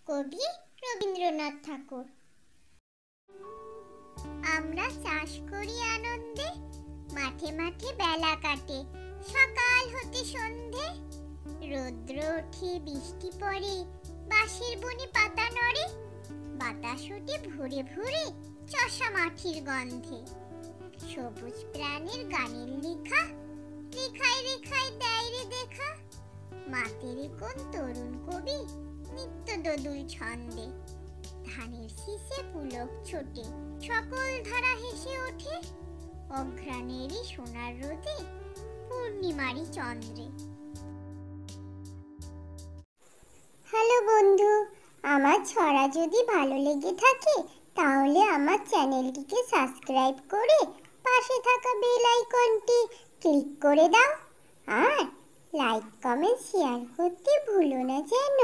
কবি রবীন্দ্রনাথ ঠাকুর। আমরা চাষ করি আনন্দে, মাঠে মাঠে বেলা কাটে, সকাল হতে সন্ধে। রৌদ্র ওঠে, বৃষ্টি পড়ে, বাঁশের বনে পাতা নড়ে, বাতাস ওঠে ভোরে ভোরে চষা মাটির গন্ধে। সবুজ প্রাণের গানের লেখা, রেখায় রেখায় দেয় রে দেখা। মাতের কোন তরুণ কবি নিত্য দোদুল ছন্দে। ধানের শীষে পুলক ছোটে, সকল ধারা হেসে ওঠে, অঘ্রাণেরই সোনার রোদে, পূর্ণিমারি চন্দ্রে। হ্যালো বন্ধু, আমার ছড়া যদি ভালো লেগে থাকে তাহলে আমার চ্যানেলটিকে সাবস্ক্রাইব করে পাশে থাকা বেল আইকনটি ক্লিক করে দাও আর লাইক কমেন্ট শেয়ার করতে ভুলো না যেন।